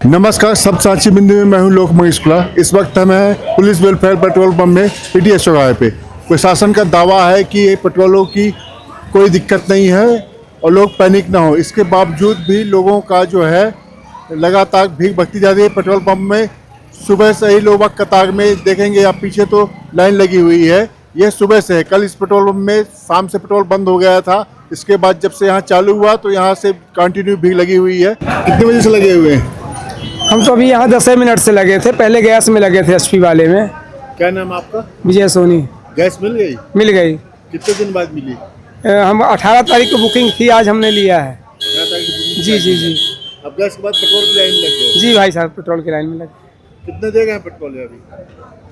नमस्कार, सब सांची बिंदु में मैं हूं लोकमणि शुक्ला। इस वक्त हम हैं पुलिस वेलफेयर पेट्रोल पंप में पीटीएस चौराहे पे। प्रशासन का दावा है कि ये पेट्रोलों की कोई दिक्कत नहीं है और लोग पैनिक ना हो। इसके बावजूद भी लोगों का जो है लगातार भीड़ बढ़ती जा रही है पेट्रोल पंप में। सुबह से ही लोग कतार में देखेंगे आप पीछे तो लाइन लगी हुई है। ये सुबह से है। कल इस पेट्रोल पंप में शाम से पेट्रोल बंद हो गया था। इसके बाद जब से यहाँ चालू हुआ तो यहाँ से कंटिन्यू भीड़ लगी हुई है। कितने बजे से लगे हुए हैं? हम तो अभी यहाँ 10 मिनट से लगे थे। पहले गैस में लगे थे एचपी वाले में। क्या नाम आपका? विजय सोनी। गैस मिल गई? मिल गई। कितने दिन बाद मिली? हम 18 तारीख को बुकिंग थी, आज हमने लिया है। 18 तारीख की बुकिंग? जी जी जी अब गैस के बाद पेट्रोल की लाइन लग गई? जी भाई साहब, पेट्रोल की लाइन में लगे। कितने दे गए हैं पेट्रोल अभी?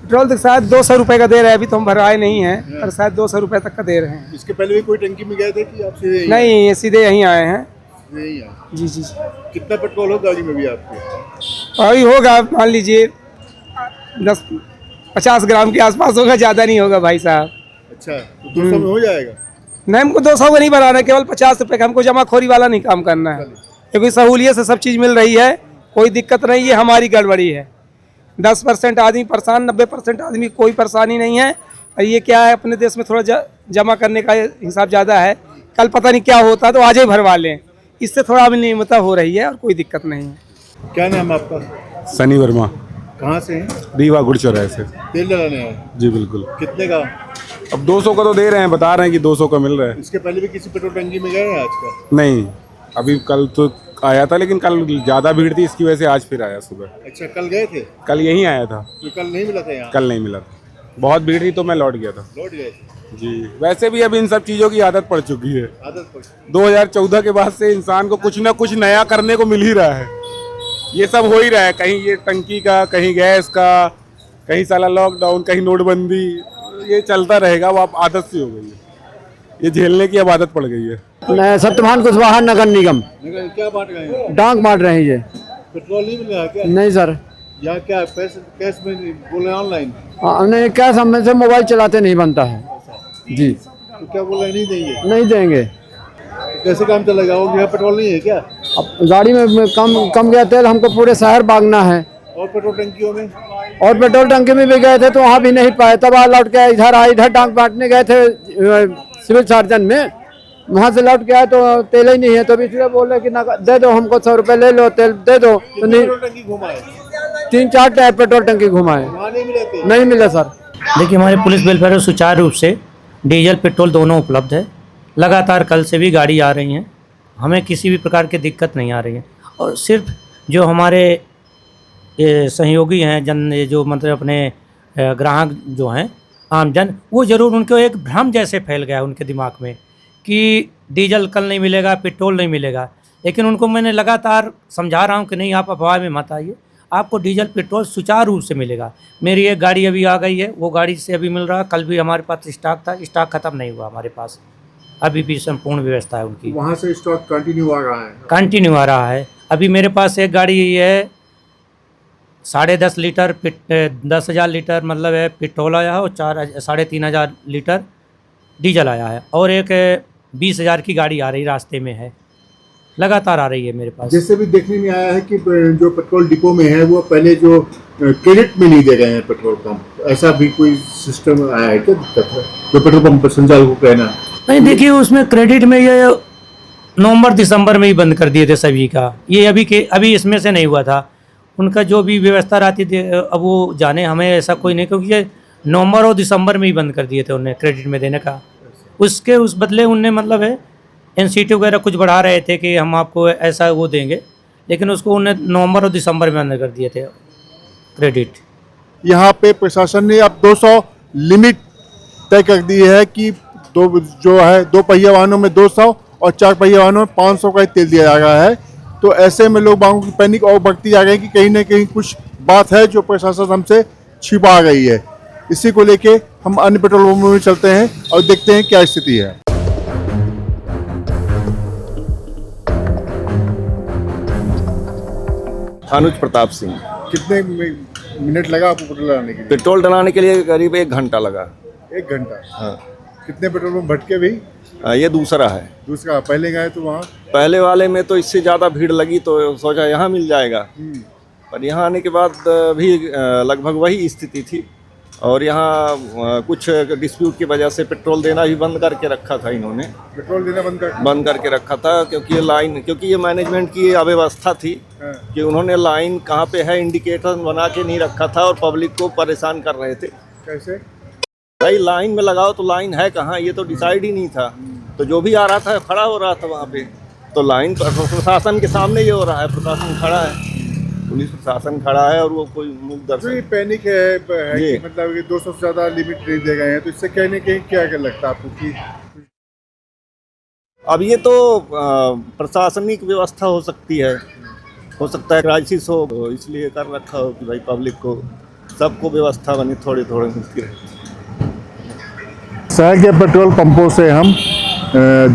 पेट्रोल तो शायद 200 रुपये का दे रहे हैं। अभी तो हम भरवाए नहीं हैं, पर शायद 200 रुपये तक का दे रहे हैं। इसके पहले भी कोई टंकी में गए थे कि आप सीधे नहीं, ये सीधे यहीं आए हैं। यहीं आए? जी जी। कितना पेट्रोल हो गाड़ी में भी आपके? अभी होगा मान लीजिए 50 ग्राम के आसपास होगा, ज़्यादा नहीं होगा भाई साहब। अच्छा, तो 200 में हो जाएगा? नहीं, हमको 200 का नहीं बनाना, केवल 50 रुपये का। हमको जमाखोरी वाला नहीं काम करना है, क्योंकि सहूलियत से सब चीज़ मिल रही है, कोई दिक्कत नहीं है। हमारी गड़बड़ी है। 10% आदमी परेशान, 90% आदमी कोई परेशानी नहीं है। और ये क्या है, अपने देश में थोड़ा जमा करने का हिसाब ज़्यादा है। कल पता नहीं क्या होता तो आज ही भरवा लें। इससे थोड़ा अनियमितता हो रही है और कोई दिक्कत नहीं है। क्या नाम आपका? सनी वर्मा। कहाँ से हैं? रीवा गुड़ चौराहे से। तेल डलाने आए? जी बिल्कुल। कितने का? अब 200 का तो दे रहे हैं, बता रहे हैं कि 200 का मिल रहा है। इसके पहले भी किसी पेट्रोल टंकी में गए हैं आज का? नहीं, अभी कल तो आया था, लेकिन कल ज़्यादा भीड़ थी, इसकी वजह से आज फिर आया सुबह। अच्छा, कल गए थे? कल यहीं आया था। तो कल नहीं मिला था यहाँ? कल नहीं मिला था, बहुत भीड़ थी तो मैं लौट गया था। लौट गए थे? जी, वैसे भी अब इन सब चीज़ों की आदत पड़ चुकी है। आदत पड़? 2014 के बाद से इंसान को कुछ ना कुछ नया करने को मिल ही रहा है। ये सब हो ही रहा है, कहीं ये टंकी का, कहीं गैस का, कहीं साला लॉकडाउन, कहीं नोटबंदी। ये चलता रहेगा, वो अब आदत सी हो गई है। ये झेलने की अब आदत पड़ गई है। सत्यवान कुशवाहा नगर निगम क्या बांट गए हैं? डांग बांट रहे हैं ये। पेट्रोल नहीं मिला है क्या? नहीं सर, यहाँ क्या पैसे कैश में बोले ऑनलाइन? नहीं, कैश हम में से मोबाइल चलाते नहीं बनता है जी। तो क्या बोल रहे नहीं देंगे? नहीं देंगे। तो कैसे काम चलेगा? वो यहाँ पेट्रोल नहीं है क्या? अब गाड़ी में कम गया तेल, हमको पूरे शहर भागना है। और पेट्रोल टंकियों में? और पेट्रोल टंकी में भी गए थे तो वहाँ भी नहीं पाए। तब लौट के इधर आए, इधर डांग बांटने गए थे सिविल सर्जन में। वहाँ से लौट के आए तो तेल ही नहीं है। तो इसलिए बोले कि ना दे दो हमको, 100 रुपये ले लो, तेल दे दो। तो नहीं, पेट्रोल टंकी घुमाए? 3-4 टाइप पेट्रोल टंकी घुमाए, वहाँ नहीं मिले थे? नहीं मिले सर। देखिए, हमारे पुलिस वेलफेयर सुचारू रूप से डीजल पेट्रोल दोनों उपलब्ध है। लगातार कल से भी गाड़ी आ रही हैं, हमें किसी भी प्रकार की दिक्कत नहीं आ रही है। और सिर्फ जो हमारे सहयोगी हैं, ये जो मतलब अपने ग्राहक जो हैं, आमजन, वो ज़रूर उनको एक भ्रम जैसे फैल गया उनके दिमाग में कि डीजल कल नहीं मिलेगा, पेट्रोल नहीं मिलेगा। लेकिन उनको मैंने लगातार समझा रहा हूँ कि नहीं, आप अफवाह में मत आइए, आपको डीजल पेट्रोल सुचारू रूप से मिलेगा। मेरी एक गाड़ी अभी आ गई है, वो गाड़ी से अभी मिल रहा है। कल भी हमारे पास स्टॉक था, स्टॉक ख़त्म नहीं हुआ हमारे पास, अभी भी संपूर्ण व्यवस्था है उनकी। वहाँ से स्टॉक कंटिन्यू आ रहा है? कंटिन्यू आ रहा है। अभी मेरे पास एक गाड़ी है 10.5 लीटर 10,000 लीटर मतलब है पेट्रोल आया है, और 3,500 लीटर डीजल आया है। और एक 20,000 की गाड़ी आ रही रास्ते में है, लगातार आ रही है मेरे पास। जैसे भी देखने में आया है कि जो पेट्रोल डिपो में है वो पहले जो क्रेडिट में नहीं दे रहे हैं पेट्रोल पंप, ऐसा भी कोई सिस्टम आया है क्या? दिक्कत है जो पेट्रोल पंप संचालक को कहना है? नहीं, देखिए, उसमें क्रेडिट में ये नवंबर दिसंबर में ही बंद कर दिए थे सभी का। ये अभी इसमें से नहीं हुआ था। उनका जो भी व्यवस्था रहती थी, अब वो जाने, हमें ऐसा कोई नहीं, क्योंकि ये नवंबर और दिसंबर में ही बंद कर दिए थे उन्हें क्रेडिट में देने का। उसके उस बदले उनने मतलब है एनसीटी वगैरह कुछ बढ़ा रहे थे कि हम आपको ऐसा वो देंगे, लेकिन उसको उन्हें नवंबर और दिसंबर में बंद कर दिए थे क्रेडिट। यहाँ पे प्रशासन ने अब 200 लिमिट तय कर दी है कि दो पहिया वाहनों में 200 और 4 पहिया वाहनों में 500 का ही तेल दिया जा रहा है। तो ऐसे में लोग बागों की पैनिक और बढ़ती जा रही है कि कहीं ना कहीं कुछ बात है जो प्रशासन हमसे छिपा गई है। इसी को लेके हम अन्य पेट्रोल पंपों में चलते हैं और देखते हैं क्या स्थिति है। अनुज प्रताप सिंह। कितने मिनट लगा आपको पेट्रोल डलाने के लिए? पेट्रोल डलाने के लिए करीब 1 घंटा लगा। 1 घंटा? हाँ। कितने पेट्रोल पंप भटके भी? ये दूसरा है। दूसरा? पहले गए तो वहाँ पहले वाले में तो इससे ज़्यादा भीड़ लगी तो सोचा यहाँ मिल जाएगा, पर यहाँ आने के बाद भी लगभग वही स्थिति थी। और यहाँ कुछ डिस्प्यूट की वजह से पेट्रोल देना भी बंद करके रखा था इन्होंने। पेट्रोल देना बंद करके रखा था क्योंकि ये मैनेजमेंट की अव्यवस्था थी कि उन्होंने लाइन कहाँ पे है इंडिकेटर बना के नहीं रखा था और पब्लिक को परेशान कर रहे थे। कैसे भाई लाइन में लगाओ तो लाइन है कहाँ, ये तो डिसाइड ही नहीं था। तो जो भी आ रहा था खड़ा हो रहा था वहाँ पे। तो लाइन प्रशासन के सामने ये हो रहा है, प्रशासन खड़ा है, पुलिस प्रशासन खड़ा है और वो कोई मुख जो दर्शन। ये पैनिक है कि मतलब कि 200 से ज़्यादा लिमिट नहीं दे गए हैं, तो इससे कहने के क्या क्या लगता है आपको कि अब ये तो प्रशासनिक व्यवस्था हो सकती है, हो सकता है क्राइसिस हो, तो इसलिए कर रखा हो कि भाई पब्लिक को सबको व्यवस्था बनी थोड़ी थोड़ी मुश्किल है। शहर के पेट्रोल पंपों से हम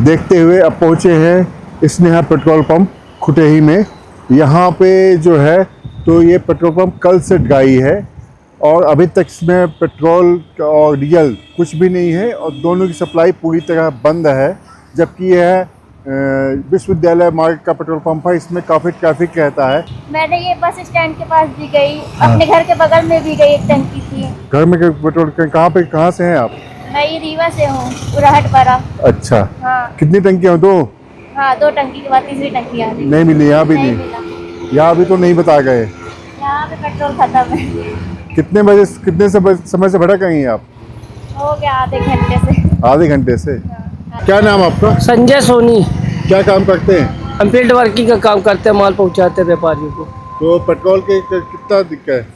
देखते हुए अब पहुँचे हैं स्नेहा पेट्रोल पंप खुटेही में। यहाँ पे जो है तो ये पेट्रोल पंप कल से ड्राई है और अभी तक इसमें पेट्रोल और डीजल कुछ भी नहीं है और दोनों की सप्लाई पूरी तरह बंद है। जबकि यह विश्वविद्यालय मार्ग का पेट्रोल पंप है, इसमें काफ़ी ट्रैफिक रहता है। मैंने ये बस स्टैंड के पास भी गई, अपने घर के बगल में भी गई, एक टंकी थी। घर में पेट्रोल कहाँ से हैं आप? मैं ये रीवा से हूँ, उराहट पारा। अच्छा, हाँ कितनी टंकियाँ? दो? हाँ, 2 टंकी के बाद तीसरी टंकी आ रही। नहीं मिली यहाँ भी? नहीं नहीं मिला, यहाँ भी तो नहीं बता गए। यहाँ पे पेट्रोल खत्म है। कितने समय से भटक गई हैं आप? हो गया आधे घंटे से। आधे घंटे से। क्या नाम आपका? संजय सोनी। क्या काम करते हैं? हम फील्ड वर्किंग का काम करते हैं, माल पहुंचाते हैं व्यापारियों को। तो पेट्रोल के कितना दिक्कत है?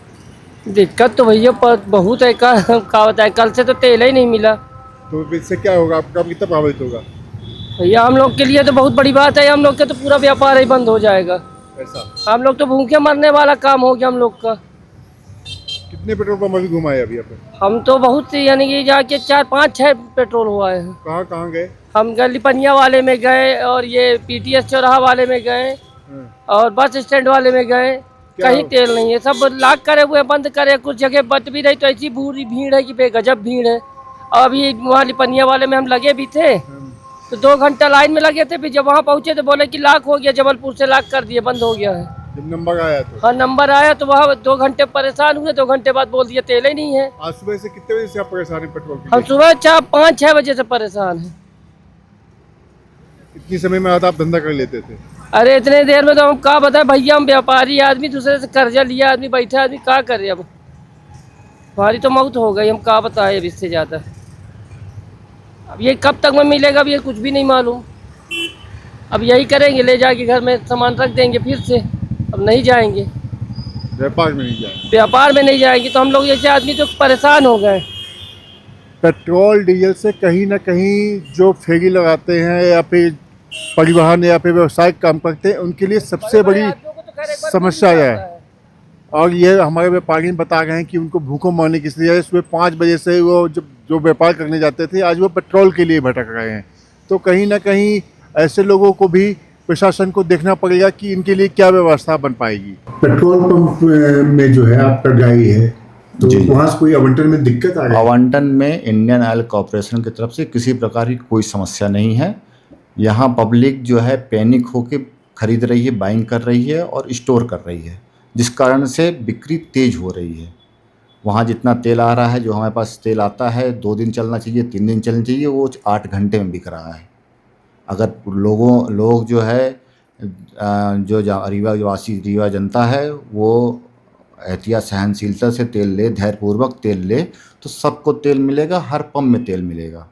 दिक्कत तो भैया बहुत है। का होता है, कल से तो तेल ही नहीं मिला। तो इससे क्या होगा, आपका कितना प्रभावित होगा? भैया हम लोग के लिए तो बहुत बड़ी बात है, हम लोग के तो पूरा व्यापार ही बंद हो जाएगा। ऐसा? हम लोग तो भूखे मरने वाला काम हो गया हम लोग का। कितने पेट्रोल पंप अभी घुमाए अभी आपने? हम तो बहुत यानी कि जाके 4, 5, 6 पेट्रोल हुआ है। कहाँ गए? हम गली पनिया वाले में गए और ये PTS चौराहा वाले में गए और बस स्टैंड वाले में गए। कहीं तेल नहीं है, सब लॉक करे हुए, बंद करे। कुछ जगह बच भी रही तो ऐसी पूरी भीड़ है कि बेगजब भीड़ है। और अभी वहाँ लिपनिया वाले में हम लगे भी थे तो 2 घंटा लाइन में लगे थे। फिर जब वहाँ पहुँचे तो बोले कि लॉक हो गया, जबलपुर से लॉक कर दिए, बंद हो गया है। जब नंबर आया तो? हाँ, नंबर आया तो वहाँ 2 घंटे परेशान हुए। 2 घंटे बाद बोल दिया तेल ही नहीं है। आज सुबह से कितने बजे से आप परेशान हैं पेट्रोल के हम लिए? सुबह 4, 5, 6 बजे से परेशान हैं। इतनी समय में आप धंधा कर लेते थे? अरे इतने देर में तो हम क्या बताएं भैया, हम व्यापारी आदमी, दूसरे से कर्जा लिया आदमी, बैठे आदमी, क्या करे। अब हमारी तो मौत हो गई, हम क्या बताएं अब इससे ज़्यादा। अब ये कब तक में मिलेगा, अब ये कुछ भी नहीं मालूम। अब यही करेंगे, ले जाके घर में सामान रख देंगे फिर से। अब नहीं जाएंगे व्यापार में नहीं जाए? व्यापार में नहीं जाएंगे तो हम लोग जैसे आदमी तो परेशान हो गए। पेट्रोल डीजल से कहीं ना कहीं जो फेरी लगाते हैं या फिर परिवहन या फिर व्यवसायिक काम करते हैं, उनके लिए सबसे बड़ी समस्या है। और ये हमारे व्यापारी बता गए हैं कि उनको भूखों मरने की स्थिति है। सुबह 5 बजे से वो जो व्यापार करने जाते थे, आज वो पेट्रोल के लिए भटक रहे हैं। तो कहीं ना कहीं ऐसे लोगों को भी प्रशासन को देखना पड़ेगा कि इनके लिए क्या व्यवस्था बन पाएगी। पेट्रोल पंप में जो है आपका ड्राई है, तो वहाँ से कोई आवंटन में दिक्कत आ रही है? आवंटन में इंडियन ऑयल कॉरपोरेशन की तरफ से किसी प्रकार की कोई समस्या नहीं है। यहाँ पब्लिक जो है पैनिक होके खरीद रही है, बाइंग कर रही है और स्टोर कर रही है, जिस कारण से बिक्री तेज हो रही है। वहाँ जितना तेल आ रहा है, जो हमारे पास तेल आता है 2 दिन चलना चाहिए, 3 दिन चलना चाहिए, वो 8 घंटे में बिक रहा है। अगर लोग जो है जो रीवा जनता है वो एहतियात सहनशीलता से तेल ले, धैर्यपूर्वक तेल ले, तो सबको तेल मिलेगा, हर पंप में तेल मिलेगा।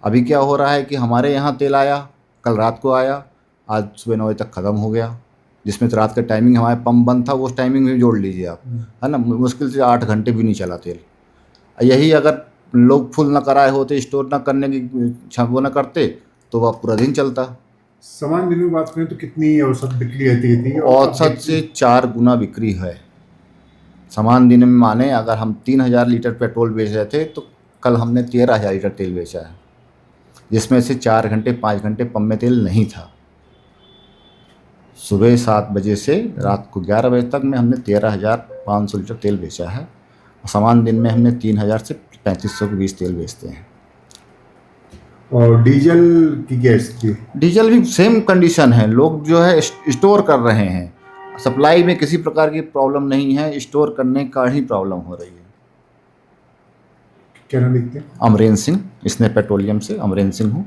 अभी क्या हो रहा है कि हमारे यहाँ तेल आया, कल रात को आया, आज सुबह 9 बजे तक ख़त्म हो गया, जिसमें तो रात का टाइमिंग हमारे पंप बंद था, वो टाइमिंग भी जोड़ लीजिए आप, है ना। मुश्किल से 8 घंटे भी नहीं चला तेल। यही अगर लोग फुल ना कराए होते, स्टोर ना करने की वो ना करते, तो वह पूरा दिन चलता। समान दिनों की बात करें तो कितनी औसत बिक्री रहती थी? औसत से 4 गुना बिक्री है समान दिन में। माने अगर हम 3000 लीटर पेट्रोल बेच रहे थे तो कल हमने 13000 लीटर तेल बेचा है, जिसमें से 4 घंटे 5 घंटे पंप में तेल नहीं था। सुबह 7 बजे से रात को 11 बजे तक में हमने 13500 लीटर तेल बेचा है। समान दिन में हमने 3000 से 3500 के बीच तेल बेचते हैं। और डीजल की गैस की? डीजल भी सेम कंडीशन है, लोग जो है स्टोर कर रहे हैं। सप्लाई में किसी प्रकार की प्रॉब्लम नहीं है, स्टोर करने का ही प्रॉब्लम हो रही है। क्या नाम लिखते हैं? अमरेंद्र सिंह, स्नेह पेट्रोलियम से अमरेंद्र सिंह हूँ।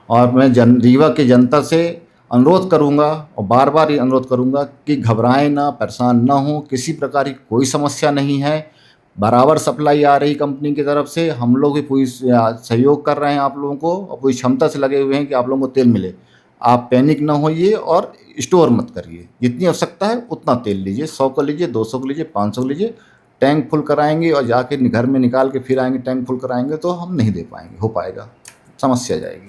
और मैं रीवा की जनता से अनुरोध करूँगा और बार बार ये अनुरोध करूँगा कि घबराएं ना, परेशान ना हो, किसी प्रकार की कोई समस्या नहीं है। बराबर सप्लाई आ रही कंपनी की तरफ से, हम लोग भी पूरी सहयोग कर रहे हैं आप लोगों को और पूरी क्षमता से लगे हुए हैं कि आप लोगों को तेल मिले। आप पैनिक ना होइए और स्टोर मत करिए, जितनी आवश्यकता है उतना तेल लीजिए, 100 का लीजिए, 200 का लीजिए, 500 का लीजिए। टैंक फुल कराएंगे और जाके घर में निकाल के फिर आएंगे टैंक फुल कराएंगे तो हम नहीं दे पाएंगे, हो पाएगा, समस्या जाएगी।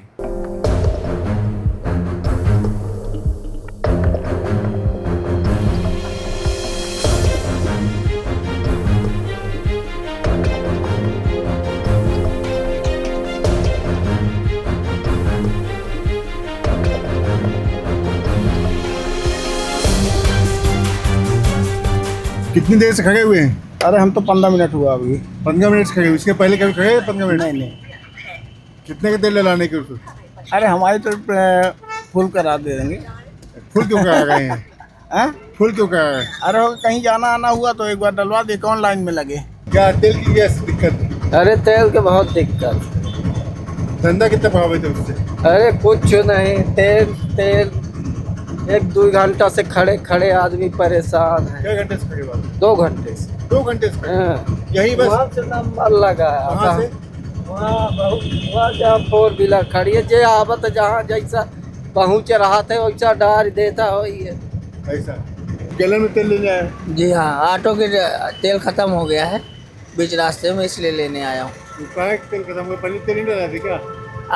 कितनी देर से खड़े हुए हैं? अरे हम तो 15 मिनट हुआ अभी। 15 मिनट से खड़े हुए, इसके पहले कभी खड़े हैं 15 मिनट? नहीं। कितने के तेल डलाने के उसको? अरे हमारी तो फुल करा दे देंगे। फुल क्यों करा रहे हैं? हैं? फुल क्यों करा रहे हैं? अरे कहीं जाना आना हुआ तो एक बार डलवा दे, कौन लाइन में लगे। क्या तेल की क्या दिक्कत? अरे तेल के बहुत दिक्कत। धंधा कितना प्रभावित है उससे? अरे कुछ नहीं, तेल 1-2 घंटा से खड़े आदमी परेशान है। क्या घंटे से खड़े हुए? 2 घंटे से। 2 घंटे से खड़े? हाँ। यही बस? वहाँ से नंबर लगा है। वहाँ से? वहाँ जहाँ 4 व्हीलर खड़ी है, जे आवत जहाँ जैसा पहुँच रहा था वैसा डाल देता हो ये। ऐसा गैलन में तेल लेने आए? जी हाँ, ऑटो के तेल खत्म हो गया है बीच रास्ते में, इसलिए लेने आया हूँ। तेल खत्म हुआ, पहले तेल नहीं डला था क्या?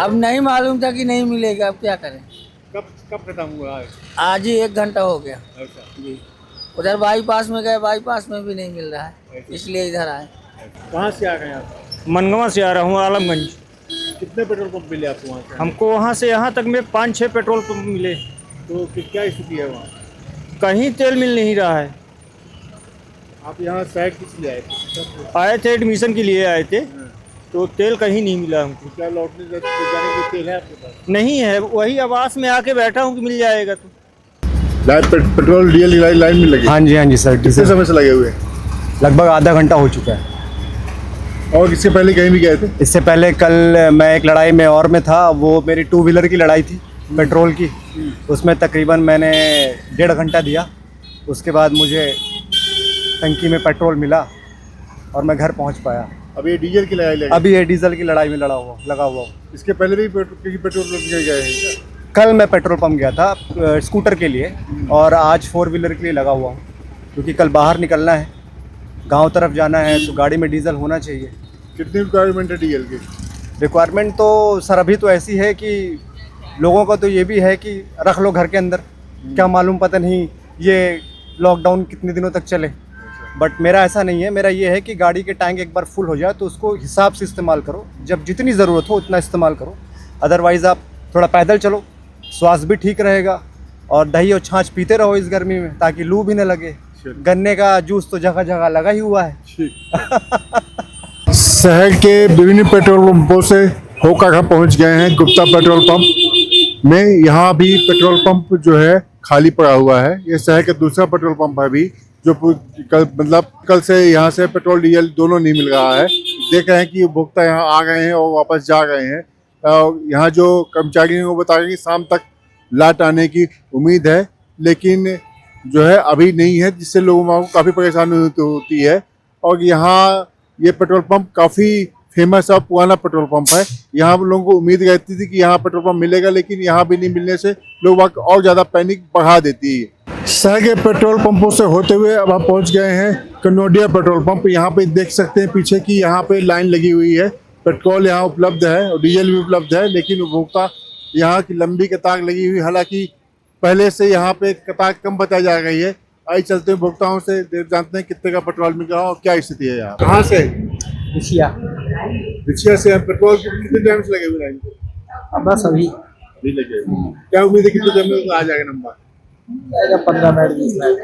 अब नहीं मालूम था कि नहीं मिलेगा, अब क्या करें। कब खत्म हुआ है? आज ही 1 घंटा हो गया। अच्छा जी, उधर बाईपास में गए, बाईपास में भी नहीं मिल रहा है, इसलिए इधर आए। कहाँ से आ गए आप? मनगवा से आ रहा हूँ, आलमगंज। कितने पेट्रोल पंप मिले आपको वहाँ से? हमको वहाँ से यहाँ तक में 5-6 पेट्रोल पंप मिले। तो क्या स्थिति है वहाँ? कहीं तेल मिल नहीं रहा है। आप यहाँ साइड किस लिए आए थे? आए थे एडमिशन के लिए आए थे, तो तेल कहीं नहीं मिला हमको। क्या लौटने जाने के तेल है आपके पास? नहीं है, वही आवास में आके बैठा हूँ कि मिल जाएगा। तो पेट्रोल डीजल लाइन में लगे? हाँ जी सर। कितने समय से लगे हुए? लगभग आधा घंटा हो चुका है। और इससे पहले कहीं भी गए थे? इससे पहले कल मैं एक लड़ाई में और में था, वो मेरी 2 व्हीलर की लड़ाई थी पेट्रोल की। उसमें तकरीबन मैंने 1.5 घंटा दिया, उसके बाद मुझे टंकी में पेट्रोल मिला और मैं घर पहुंच पाया। अभी ये डीजल की लड़ाई लगी? अभी ये डीजल की लड़ाई में लगा हुआ हूँ। इसके पहले भी पेट्रोल पंप गए हैं? कल मैं पेट्रोल पंप गया था स्कूटर के लिए और आज 4 व्हीलर के लिए लगा हुआ हूँ, क्योंकि कल बाहर निकलना है, गांव तरफ जाना है, तो गाड़ी में डीजल होना चाहिए। कितनी रिक्वायरमेंट है डीजल की? रिक्वायरमेंट तो सर अभी तो ऐसी है कि लोगों का तो ये भी है कि रख लो घर के अंदर, क्या मालूम, पता नहीं ये लॉकडाउन कितने दिनों तक चले। बट मेरा ऐसा नहीं है, मेरा ये है कि गाड़ी के टैंक एक बार फुल हो जाए तो उसको हिसाब से इस्तेमाल करो, जब जितनी ज़रूरत हो उतना इस्तेमाल करो। अदरवाइज़ आप थोड़ा पैदल चलो, स्वास्थ्य भी ठीक रहेगा और दही और छाछ पीते रहो इस गर्मी में, ताकि लू भी न लगे। गन्ने का जूस तो जगह जगह लगा ही हुआ है। शहर के विभिन्न पेट्रोल पंपों से होकर हम पहुंच गए हैं गुप्ता पेट्रोल पंप में। यहाँ भी पेट्रोल पंप जो है खाली पड़ा हुआ है। ये शहर का दूसरा पेट्रोल पंप है अभी, जो कल से यहाँ से पेट्रोल डीजल दोनों नहीं मिल रहा है। देख रहे हैं कि उपभोक्ता यहाँ आ गए हैं और वापस जा गए हैं। यहाँ जो कर्मचारी हैं वो बता रहे हैं कि शाम तक लाट आने की उम्मीद है, लेकिन जो है अभी नहीं है, जिससे लोगों को काफ़ी परेशानी होती है। और यहाँ ये पेट्रोल पंप काफ़ी फेमस और पुराना पेट्रोल पंप है। यहाँ लोगों को उम्मीद रहती थी कि यहाँ पेट्रोल पंप मिलेगा, लेकिन यहाँ भी नहीं मिलने से लोग वक्त और ज़्यादा पैनिक बढ़ा देती है। शहर के पेट्रोल पंपों से होते हुए अब हम पहुँच गए हैं कनोडिया पेट्रोल पंप। यहाँ पे देख सकते हैं पीछे की यहाँ पे लाइन लगी हुई है। पेट्रोल यहाँ उपलब्ध है और डीजल भी उपलब्ध है, लेकिन उपभोक्ता यहाँ की लंबी कतार लगी हुई। हालांकि पहले से यहाँ पे कतार कम बताई जा रही है। आई चलते हुए उपभोक्ताओं से जानते हैं कितने का पेट्रोल मिल रहा है और क्या स्थिति है यहाँ। कहाँ से? रिचिया से। पेट्रोल कितने टाइम से लगे हुए लाइन पे? बस अभी लगे। क्या उम्मीद है कितने टाइम में आ जाएगा नंबर? 15 minute 20 minute.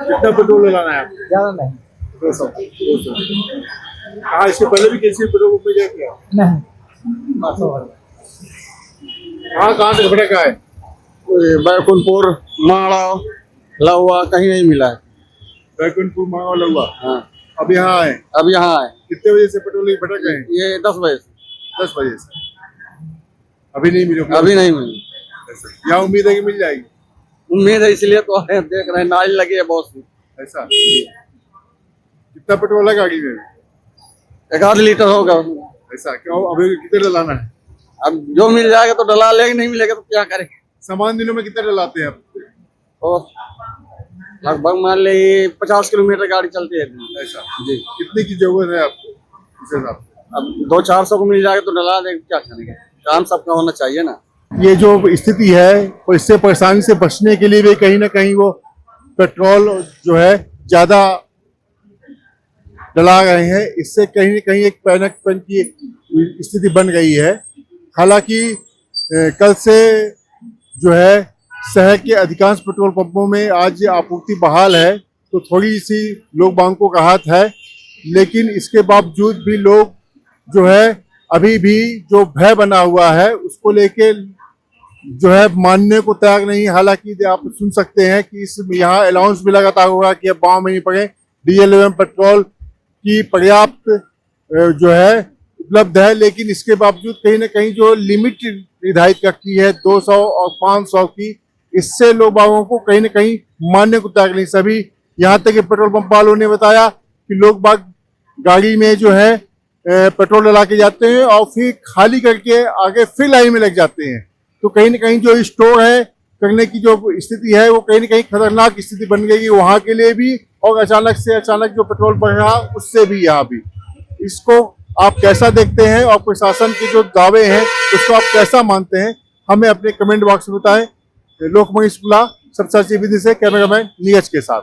कितना पेट्रोल लाना है आपको? ज़्यादा नहीं, 200। हाँ, इसके पहले भी किसी पेट्रोल पंप में गए क्या? नहीं। कहाँ से खड़ा का है? बैकुंठपुर, माड़ा, हुआ कहीं नहीं मिला है। बैकुंठपुर मांगा हुआ। हाँ अब यहाँ आए, अब यहाँ आए कितने बजे से पेट्रोल की भटक गए? ये 10 बजे से। 10 बजे से अभी नहीं मिले? अभी नहीं मिली। क्या उम्मीद है कि मिल जाएगी? उम्मीद है, इसलिए तो देख रहे हैं, नाली लगी है बहुत सी। ऐसा कितना पेट्रोल है गाड़ी में? 1.5 लीटर होगा। ऐसा क्यों? अभी कितने डलाना है? अब जो मिल जाएगा तो डला लेगा, नहीं मिलेगा तो क्या करें। समान दिनों में कितने डलाते हैं आप? और लगभग मान ले 50 किलोमीटर गाड़ी चलती है। ऐसा जी। कितने की जरूरत है आपको इस हिसाब से? अब 200-400 को मिल जाएगा तो डला देंगे, क्या करेंगे। काम सबका होना चाहिए ना। ये जो स्थिति है वो इससे परेशानी से बचने के लिए भी कहीं ना कहीं वो पेट्रोल जो है ज्यादा डला रहे हैं। इससे कहीं ना कहीं एक पैनिकपन की स्थिति बन गई है। हालांकि कल से जो है शहर के अधिकांश पेट्रोल पंपों में आज आपूर्ति बहाल है, तो थोड़ी सी लोग बांग को राहत है, लेकिन इसके बावजूद भी लोग जो है अभी भी जो भय बना हुआ है उसको लेके जो है मानने को तैयार नहीं। हालांकि आप सुन सकते हैं कि इस यहाँ अलाउंस भी लगातार होगा कि अब गाँव में नहीं पड़े, डीजल एवं पेट्रोल की पर्याप्त जो है उपलब्ध है, लेकिन इसके बावजूद कहीं ना कहीं जो लिमिट निर्धारित रखी है 200 और 500 की, इससे लोग बागों को कहीं ना कहीं मानने को तैयार नहीं। सभी यहाँ तक कि पेट्रोल पंप वालों ने बताया कि लोग बाग गाड़ी में जो है पेट्रोल डला के जाते हैं और फिर खाली करके आगे फिर लाइन में लग जाते हैं। तो कहीं ना कहीं जो स्टोर है करने की जो स्थिति है वो कहीं ना कहीं खतरनाक स्थिति बन गई वहां के लिए भी, और अचानक से अचानक जो पेट्रोल बढ़ रहा उससे भी यहाँ भी। इसको आप कैसा देखते हैं और प्रशासन के जो दावे हैं उसको आप कैसा मानते हैं, हमें अपने कमेंट बॉक्स में बताएं। लोकमंच शुक्ला, सबसे विधि से कैमरामैन नीरज के साथ।